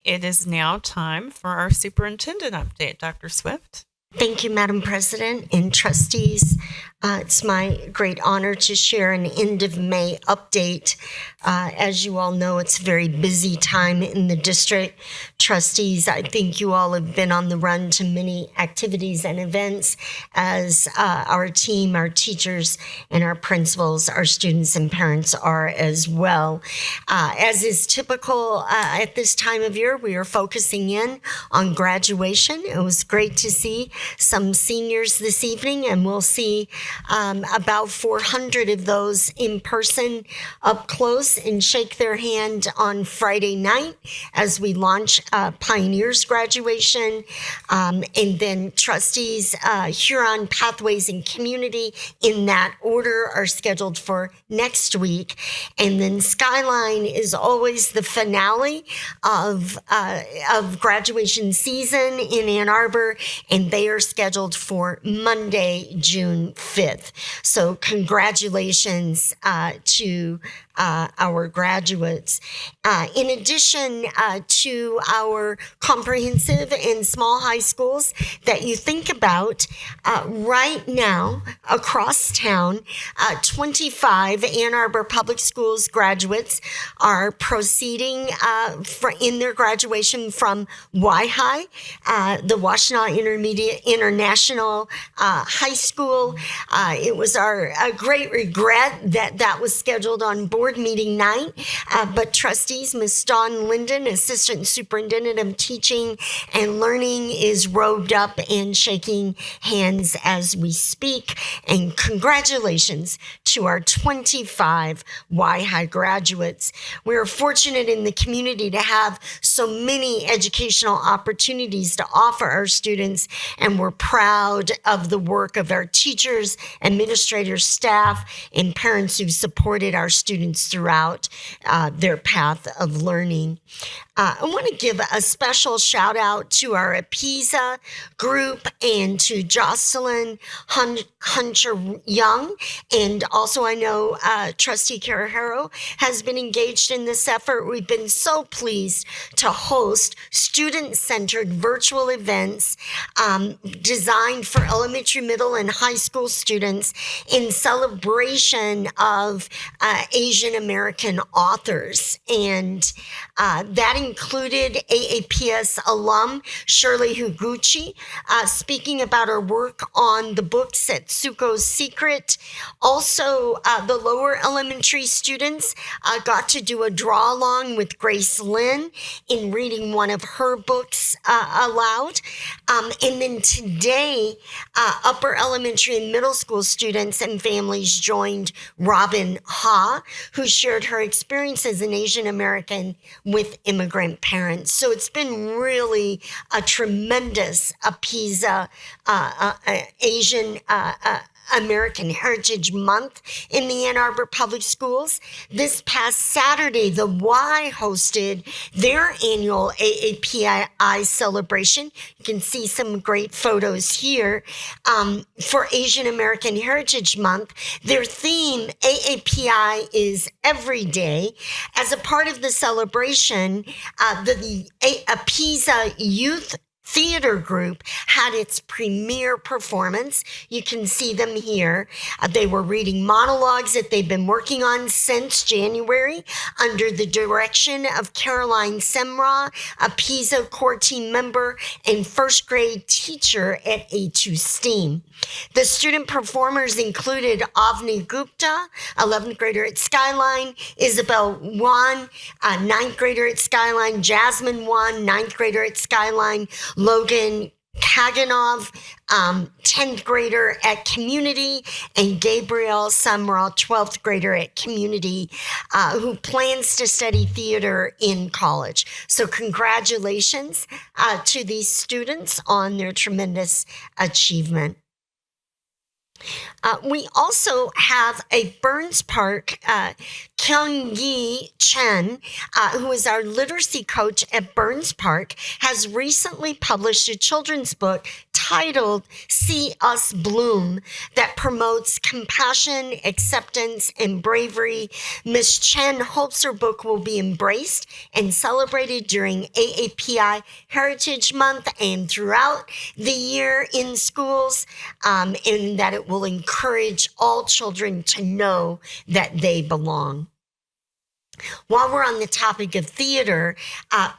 It is now time for our superintendent update, Dr. Swift. Thank you, Madam President and trustees. It's my great honor to share an end of May update. As you all know, it's a very busy time in the district. Trustees, I think you all have been on the run to many activities and events as our team, our teachers, and our principals, our students and parents are as well. As is typical at this time of year, we are focusing in on graduation. It was great to see some seniors this evening, and we'll see about 400 of those in person up close and shake their hand on Friday night as we launch Pioneers graduation. And then trustees, Huron Pathways and Community in that order are scheduled for next week. And then Skyline is always the finale of graduation season in Ann Arbor, and they are scheduled for Monday, June 5th. So congratulations to our graduates. In addition to our comprehensive and small high schools that you think about, right now across town, 25 Ann Arbor Public Schools graduates are proceeding in their graduation from WIHI, the Washtenaw Intermediate International High School. It was our great regret that was scheduled on board meeting night, but trustees, Ms. Dawn Linden, Assistant Superintendent of Teaching and Learning, is robed up and shaking hands as we speak. And congratulations to our 25 YHI graduates. We are fortunate in the community to have so many educational opportunities to offer our students, and we're proud of the work of our teachers, administrators, staff, and parents who supported our students throughout their path of learning. I want to give a special shout out to our AAPS group and to Jocelyn Hunter Young. And also I know Trustee Carajero has been engaged in this effort. We've been so pleased to host student-centered virtual events designed for elementary, middle, and high school students in celebration of Asian American authors. And that included AAPS alum Shirley Huguchi speaking about her work on the book Setsuko's Secret. Also, the lower elementary students got to do a draw along with Grace Lynn in reading one of her books aloud. And then today, upper elementary and middle school students and families joined Robin Ha, who shared her experience as an Asian American with immigrant parents. So it's been really a tremendous APISA Asian American Heritage Month in the Ann Arbor Public Schools. This past Saturday, the Y hosted their annual AAPI celebration. You can see some great photos here for Asian American Heritage Month. Their theme, AAPI, is every day. As a part of the celebration, the APISA Youth Theater Group had its premiere performance. You can see them here. They were reading monologues that they've been working on since January under the direction of Caroline Semra, a PISA core team member and first grade teacher at A2 STEAM. The student performers included Avni Gupta, 11th grader at Skyline, Isabel Wan, 9th grader at Skyline, Jasmine Wan, 9th grader at Skyline, Logan Kaganov, 10th grader at Community, and Gabriel Sumrall, 12th grader at Community, who plans to study theater in college. So congratulations to these students on their tremendous achievement. We also have a Burns Park, Kyunghee Chen, who is our literacy coach at Burns Park, has recently published a children's book titled See Us Bloom that promotes compassion, acceptance, and bravery. Miss Chen hopes her book will be embraced and celebrated during AAPI Heritage Month and throughout the year in schools, and that it will encourage all children to know that they belong. While we're on the topic of theater,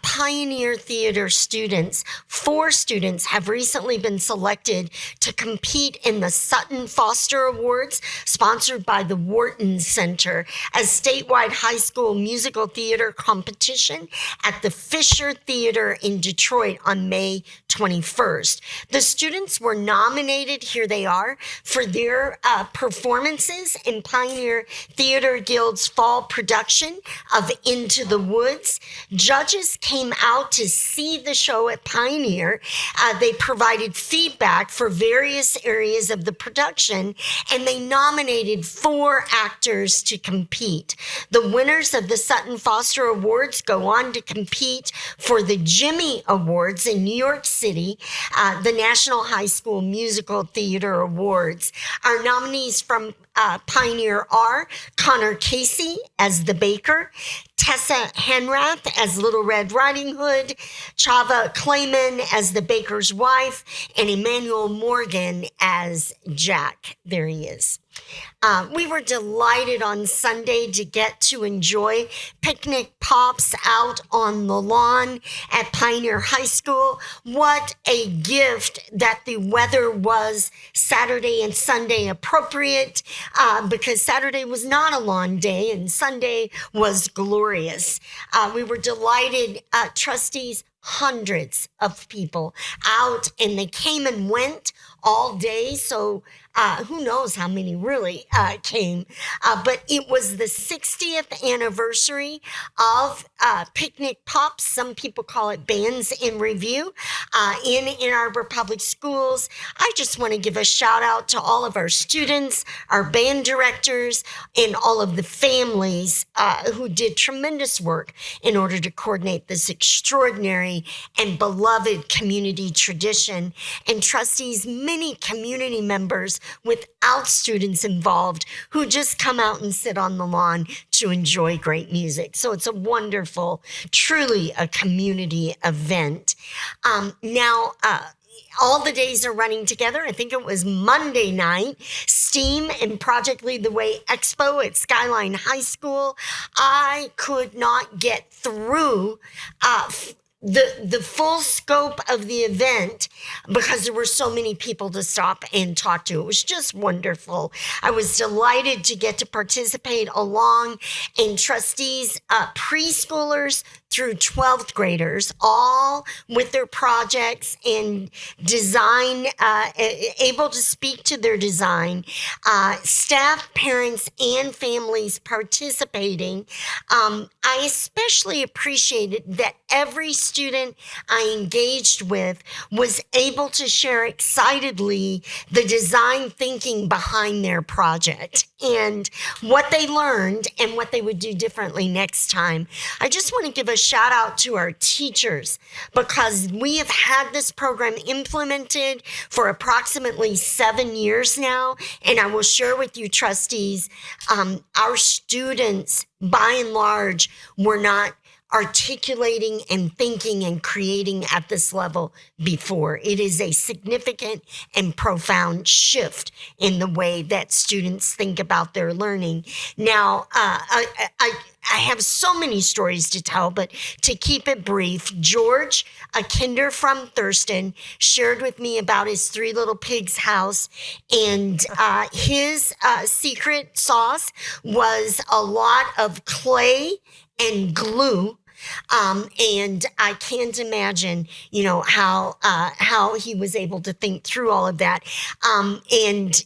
Pioneer Theater students, 4 students have recently been selected to compete in the Sutton Foster Awards, sponsored by the Wharton Center, a statewide high school musical theater competition at the Fisher Theater in Detroit on May 21st. The students were nominated, here they are, for their performances in Pioneer Theater Guild's fall production of Into the Woods. Judges came out to see the show at Pioneer. They provided feedback for various areas of the production, and they nominated 4 actors to compete. The winners of the Sutton Foster Awards go on to compete for the Jimmy Awards in New York City, the National High School Musical Theater Awards. Our nominees from Pioneer are Connor Casey as the baker, Tessa Henrath as Little Red Riding Hood, Chava Clayman as the baker's wife, and Emmanuel Morgan as Jack. There he is. We were delighted on Sunday to get to enjoy picnic pops out on the lawn at Pioneer High School. What a gift that the weather was Saturday and Sunday appropriate, because Saturday was not a lawn day and Sunday was glorious. We were delighted, trustees, hundreds of people out, and they came and went all day. So who knows how many really came. But it was the 60th anniversary of Picnic Pops. Some people call it Bands in Review in Ann Arbor Public Schools. I just want to give a shout out to all of our students, our band directors, and all of the families who did tremendous work in order to coordinate this extraordinary and beloved community tradition. And trustees, many community members without students involved who just come out and sit on the lawn to enjoy great music. So it's a wonderful, truly a community event. Now, all the days are running together. I think it was Monday night, STEAM and Project Lead the Way Expo at Skyline High School. I could not get through the full scope of the event because there were so many people to stop and talk to. It was just wonderful. I was delighted to get to participate along, and trustees, preschoolers through 12th graders, all with their projects and design, able to speak to their design, staff, parents, and families participating. I especially appreciated that every student I engaged with was able to share excitedly the design thinking behind their project and what they learned and what they would do differently next time. I just want to give a shout out to our teachers because we have had this program implemented for approximately 7 years now. And I will share with you, trustees, our students, by and large, were not articulating and thinking and creating at this level before. It is a significant and profound shift in the way that students think about their learning. Now, I have so many stories to tell, but to keep it brief, George, a kinder from Thurston, shared with me about his Three Little Pigs house, and his secret sauce was a lot of clay and glue And I can't imagine, how he was able to think through all of that. And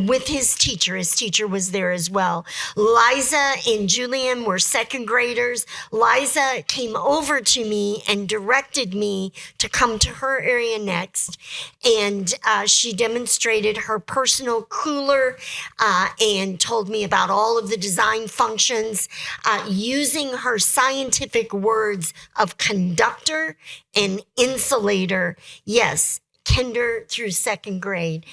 with his teacher was there as well. Liza and Julian were second graders. Liza came over to me and directed me to come to her area next. And she demonstrated her personal cooler and told me about all of the design functions using her scientific words of conductor and insulator. Yes, kinder through second grade.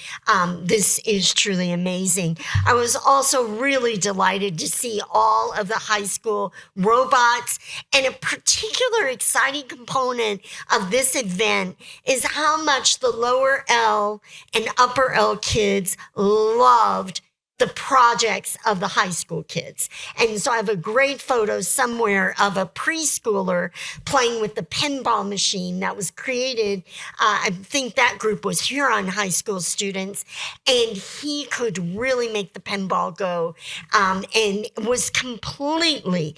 This is truly amazing. I was also really delighted to see all of the high school robots. And a particular exciting component of this event is how much the lower L and upper L kids loved the projects of the high school kids. And so I have a great photo somewhere of a preschooler playing with the pinball machine that was created. I think that group was Huron high school students, and he could really make the pinball go, and was completely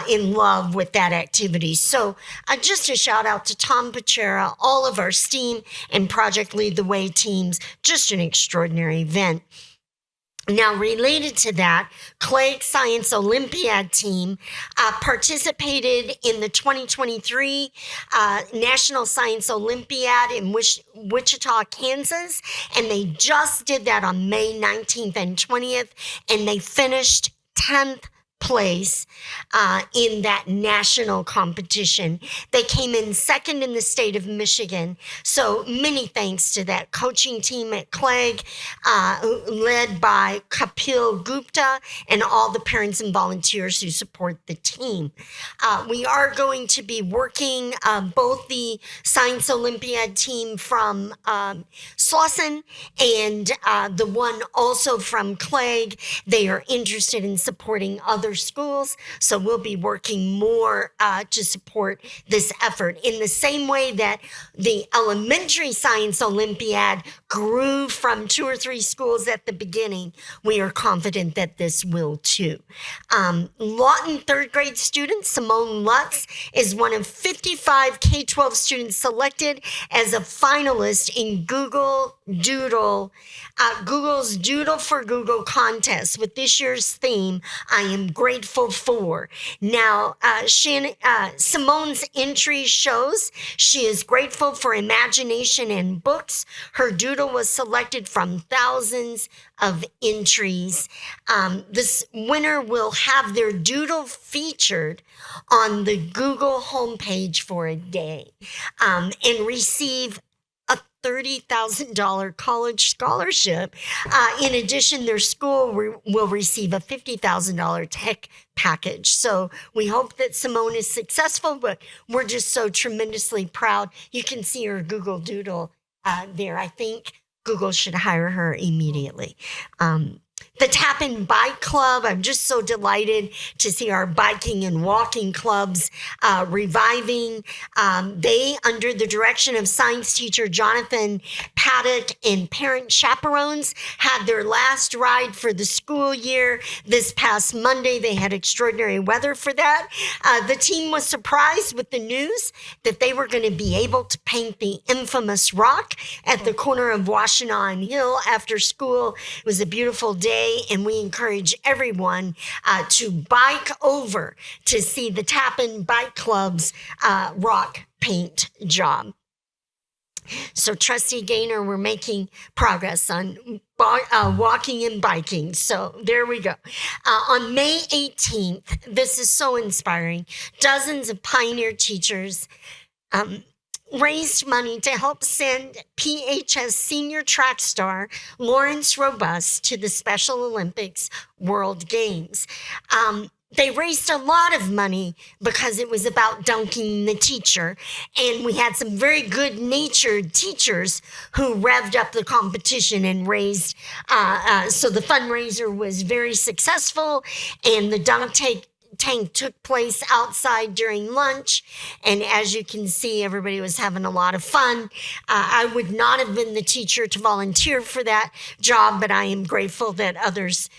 in love with that activity. So just a shout out to Tom Pachera, all of our STEAM and Project Lead the Way teams, just an extraordinary event. Now, related to that, Clague Science Olympiad team participated in the 2023 National Science Olympiad in Wichita, Kansas, and they just did that on May 19th and 20th, and they finished 10th place in that national competition. They came in second in the state of Michigan. So many thanks to that coaching team at Clague, led by Kapil Gupta and all the parents and volunteers who support the team. We are going to be working both the Science Olympiad team from Slauson and the one also from Clague. They are interested in supporting other schools, so we'll be working more to support this effort in the same way that the Elementary Science Olympiad grew from 2 or 3 schools at the beginning. We are confident that this will too. Lawton third grade student Simone Lutz is one of 55 K-12 students selected as a finalist in Google Doodle, Google's Doodle for Google contest with this year's theme, I am grateful for. Now, Simone's entry shows she is grateful for imagination and books. Her doodle was selected from thousands of entries. This winner will have their doodle featured on the Google homepage for a day, and receive a $30,000 college scholarship. In addition, their school will receive a $50,000 tech package. So we hope that Simone is successful, but we're just so tremendously proud. You can see her Google Doodle there. I think Google should hire her immediately. The Tappan Bike Club, I'm just so delighted to see our biking and walking clubs reviving. They, under the direction of science teacher Jonathan Paddock and parent chaperones, had their last ride for the school year this past Monday. They had extraordinary weather for that. The team was surprised with the news that they were going to be able to paint the infamous rock at the corner of Washtenaw Hill after school. It was a beautiful day, and we encourage everyone to bike over to see the Tappan Bike Club's rock paint job. So, Trustee Gaynor, we're making progress on walking and biking. So there we go. On May 18th, this is so inspiring. Dozens of pioneer teachers raised money to help send PHS senior track star Lawrence Robust to the Special Olympics World Games. They raised a lot of money because it was about dunking the teacher. And we had some very good-natured teachers who revved up the competition and raised. So the fundraiser was very successful, and the dunk tank took place outside during lunch. And as you can see, everybody was having a lot of fun. I would not have been the teacher to volunteer for that job, but I am grateful that others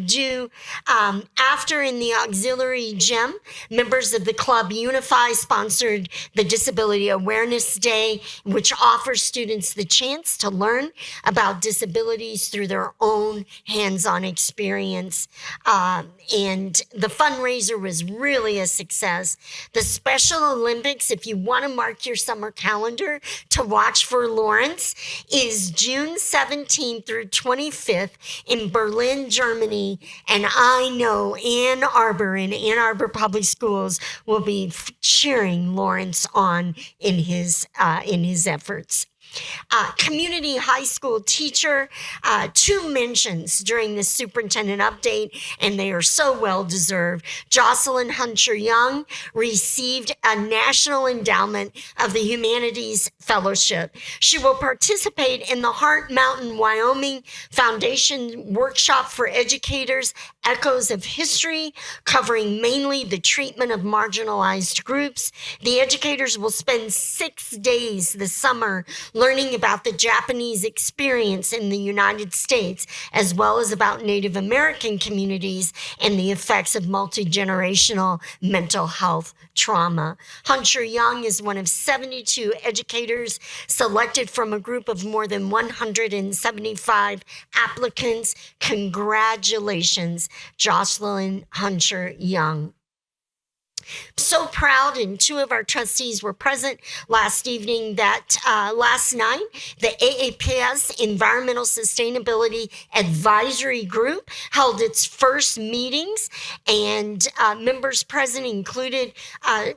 do. After, in the auxiliary gym, members of the Club Unify sponsored the Disability Awareness Day, which offers students the chance to learn about disabilities through their own hands-on experience. And the fundraiser was really a success. The Special Olympics, if you want to mark your summer calendar to watch for Lawrence, is June 17th through 25th in Berlin, Germany. And I know Ann Arbor and Ann Arbor Public Schools will be cheering Lawrence on in his efforts. Community high school teacher, 2 mentions during the superintendent update, and they are so well deserved. Jocelyn Hunter Young received a National Endowment of the Humanities Fellowship. She will participate in the Heart Mountain, Wyoming Foundation Workshop for Educators, Echoes of History, covering mainly the treatment of marginalized groups. The educators will spend 6 days this summer learning about the Japanese experience in the United States, as well as about Native American communities and the effects of multi-generational mental health trauma. Hunter Young is one of 72 educators selected from a group of more than 175 applicants. Congratulations, Jocelyn Hunter Young. So proud, and 2 of our trustees were present last evening, that last night, the AAPS Environmental Sustainability Advisory Group held its first meetings, and members present included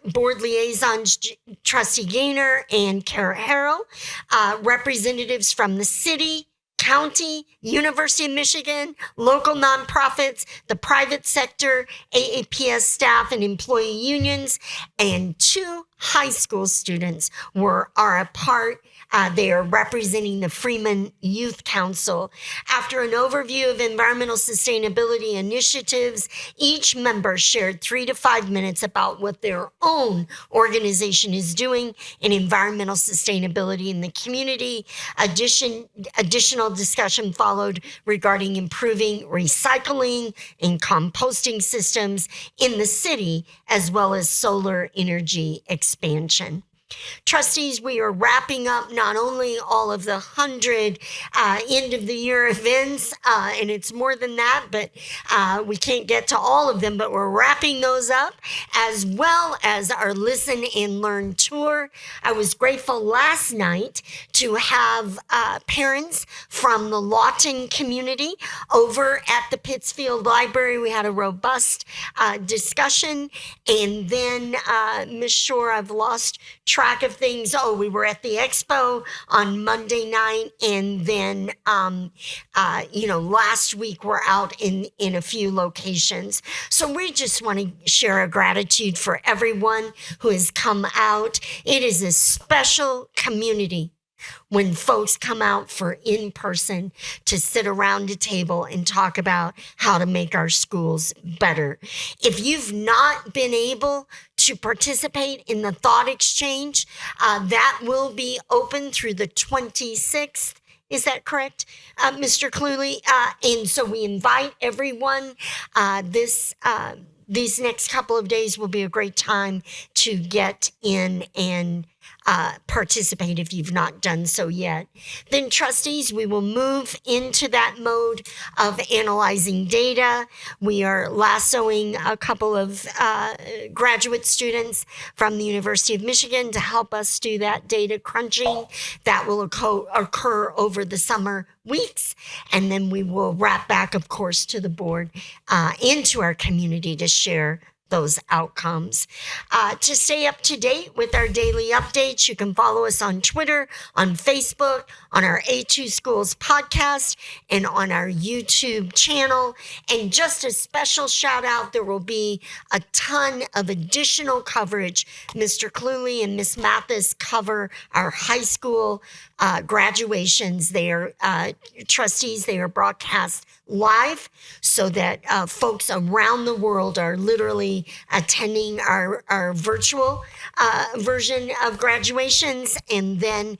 board liaisons Trustee Gaynor and Kara Harrell, representatives from the city, county, University of Michigan, local nonprofits, the private sector, AAPS staff and employee unions, and 2 high school students are a part. They are representing the Freeman Youth Council. After an overview of environmental sustainability initiatives, each member shared 3 to 5 minutes about what their own organization is doing in environmental sustainability in the community. Additional discussion followed regarding improving recycling and composting systems in the city, as well as solar energy expansion. Trustees, we are wrapping up not only all of the 100 end of the year events, and it's more than that, but we can't get to all of them, but we're wrapping those up, as well as our Listen and Learn tour. I was grateful last night to have parents from the Lawton community over at the Pittsfield Library. We had a robust discussion, and then Ms. Shore, I've lost track of things. We were at the Expo on Monday night, and then last week we're out in a few locations. So we just want to share a gratitude for everyone who has come out. It is a special community when folks come out for in-person to sit around a table and talk about how to make our schools better. If you've not been able to participate in the thought exchange, that will be open through the 26th. Is that correct, Mr. Cluley? And so we invite everyone. These next couple of days will be a great time to get in and participate if you've not done so yet. Then, trustees, we will move into that mode of analyzing data. We are lassoing a couple of graduate students from the University of Michigan to help us do that data crunching. That will occur over the summer weeks, and then we will wrap back, of course, to the board, into our community to share those outcomes. To stay up to date with our daily updates, you can follow us on Twitter, on Facebook, on our A2 Schools podcast, and on our YouTube channel. And just a special shout out, there will be a ton of additional coverage. Mr. Cluley and Miss Mathis cover our high school graduations. They are trustees. They are broadcast live so that folks around the world are literally attending our virtual version of graduations, and then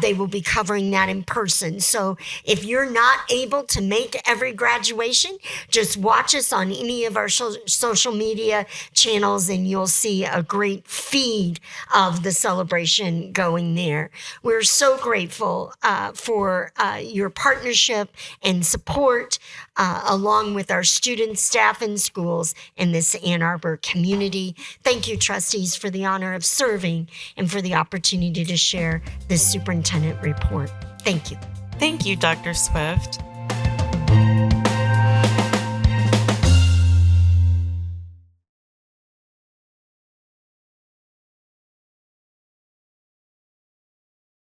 they will be covering that in person. So if you're not able to make every graduation, just watch us on any of our social media channels and you'll see a great feed of the celebration going there. We're so grateful for your partnership and support along with our students, staff, and schools in this Ann Arbor community. Thank you, trustees, for the honor of serving and for the opportunity to share this superintendent report. Thank you. Thank you, Dr. Swift.